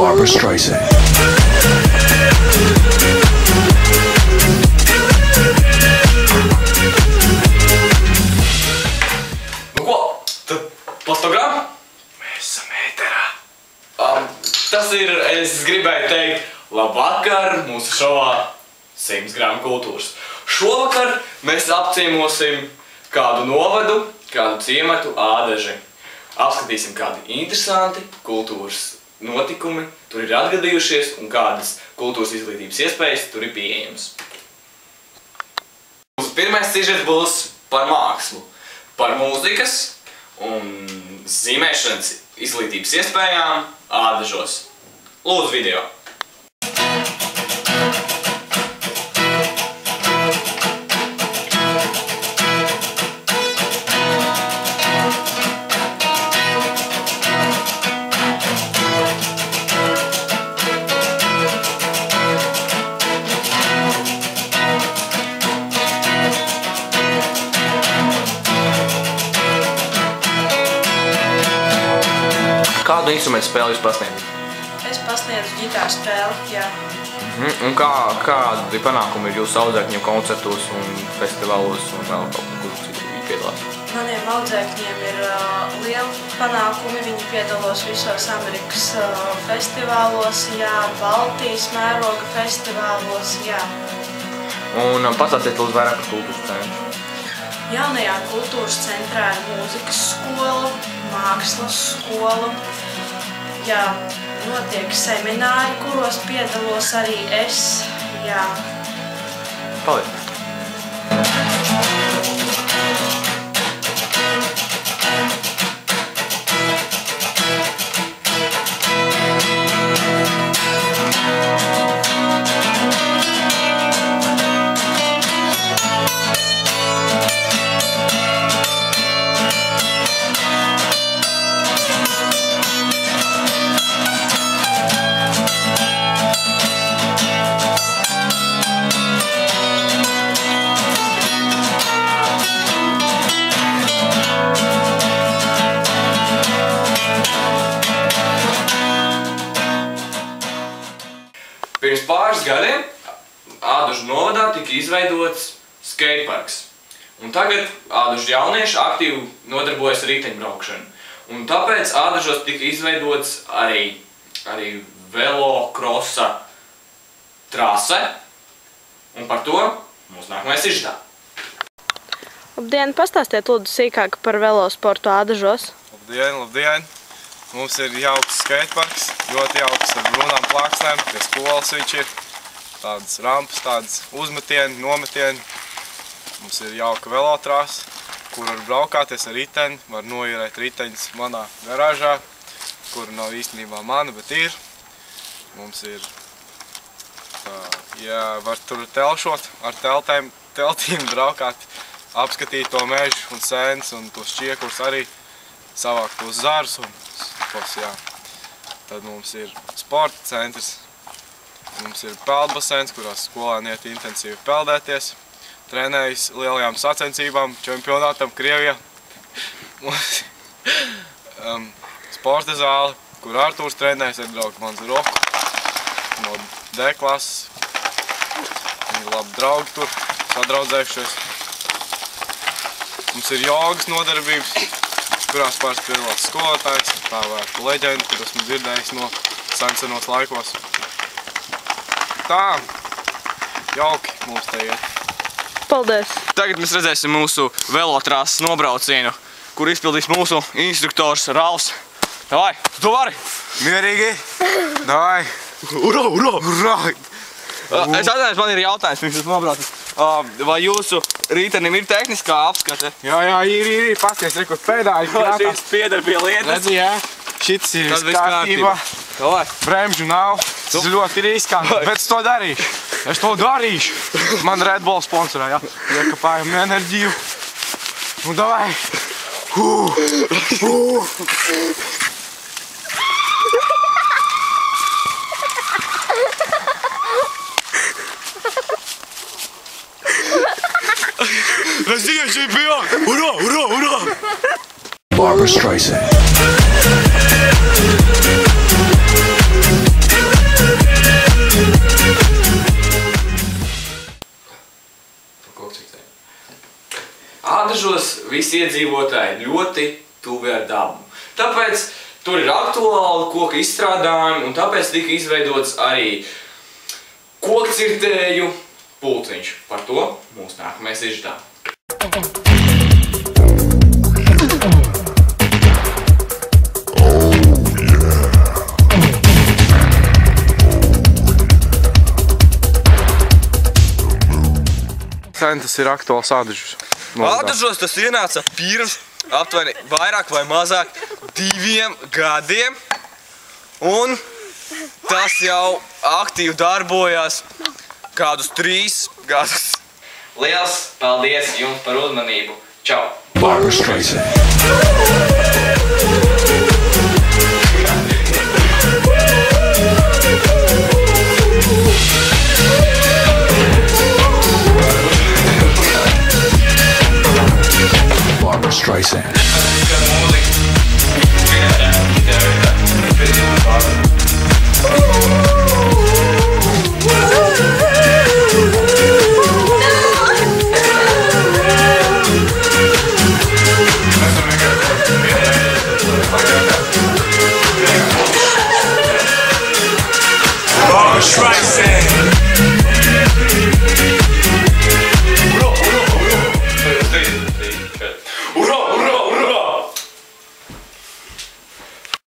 Barbara Streisand. Nu ko, tad postogramma? Mēs esam ēterā. Tas ir, es gribēju teikt, labvakar mūsu šovā 100 gramu kultūras. Šovakar mēs apciemosim kādu novadu, kādu ciematu Ādaži. Apskatīsim kādi interesanti kultūras notikumi tur ir atgadījušies un kādas kultūras izglītības iespējas tur ir pieejamas. Mūsu pirmais sižets būs par mākslu, par mūzikas un zīmēšanas izglītības iespējām Ādažos. Lūdzu video! Kādu instrumentu spēli jūs pasniedzat? Es pasniedzu ģitāru spēli, jā. Un kādi panākumi ir jūsu audzēkņiem koncertos un festivālos un vēl kaut kur citu piedalās? Maniem audzēkņiem ir lieli panākumi. Viņi piedalās visos Amerikas festivālos, jā, Baltijas mēroga festivālos, jā. Un pastāstiet lūdzu vairāk par kultūras centru. Jaunajā kultūras centrā ir mūzikas skola, mākslas skola. Jā, notiek semināri, kuros piedalos arī es. Jā. Paldies! Pirms pāris gadiem Ādažu novadā tika izveidots skateparks. Un tagad Ādažu jaunieši aktīvi nodarbojas ar riteņbraukšanu. Un tāpēc Ādažos tika izveidots arī velokrosa trase. Un par to mūsu nākamais sižetā. Labdien, pastāstiet lūdzu sīkāk par velosportu Ādažos. Labdien, labdien! Mums ir jauks skateparks, ļoti jauks ar brūnām plāksnēm, pie skolas viņš ir. Tādas rampas, tādas uzmetieni, nometieni. Mums ir jauka velotrāsa, kur var braukāties ar riteni, var noīrēt riteņus manā garāžā, kura nav īstenībā mana, bet ir. Mums ir, ja var tur telšot, ar teltīm braukāt, apskatīt to mežu un sēnes un tos čiekurus arī, savākt tos zarus un tos, jā. Tad mums ir sporta centrs, mums ir peldbaseins, kurās skolēni iet intensīvi peldēties, trenējas lielajām sacensībām, čempionātam Krievijā. Mums sporta zāle, kur Artūrs trenējas, ir draugi mans Roku no D klases. Viņi ir labi draugi tur, sadraudzējušies. Mums ir jogas nodarbības, kurās pāris piedalās skolotājs, tā vērta leģenda, kur esmu dzirdējis no senos laikos. Tā, jauki mums te iet. Paldies! Tagad mēs redzēsim mūsu velotrāses nobraucienu, kur izpildīs mūsu instruktors Ralfs. Davai, tu vari! Mierīgi! Davai! Urā, urā! Urā! Es atceros, man ir jautājums, pirms jūs nobraucat. Vai jūsu ritenim ir tehniskā apskate? Jā, ir, paties, kur pedāļi krātās. Šis pieder pie lietas. Redzi, jā, šits ir kārtībā. Bremžu nav, tas ļoti riskanti, bet es to darīšu. Es to darīšu. Man Red Bull sponsorā, jā. Iekapājam enerģiju. Nu, davai! Россия чемпион! Ура, ура, ура! Barbara Streisand. visi iedzīvotāji ļoti tuvi ar dabu. Tāpēc tur ir aktuāli koka izstrādājumi, un tāpēc tika izveidots arī kokcirtēju pulciņš. Par to mūsu nākamais iždā. Tas ir aktuāls ādažus. Ādažos tas ienāca pirms aptuveni vairāk vai mazāk 2 gadiem. Un tas jau aktīvi darbojās kādus 3 gadus. Liels paldies jums par uzmanību. Čau! Barbra Streisand. Barbra Streisand. Barbra Streisand.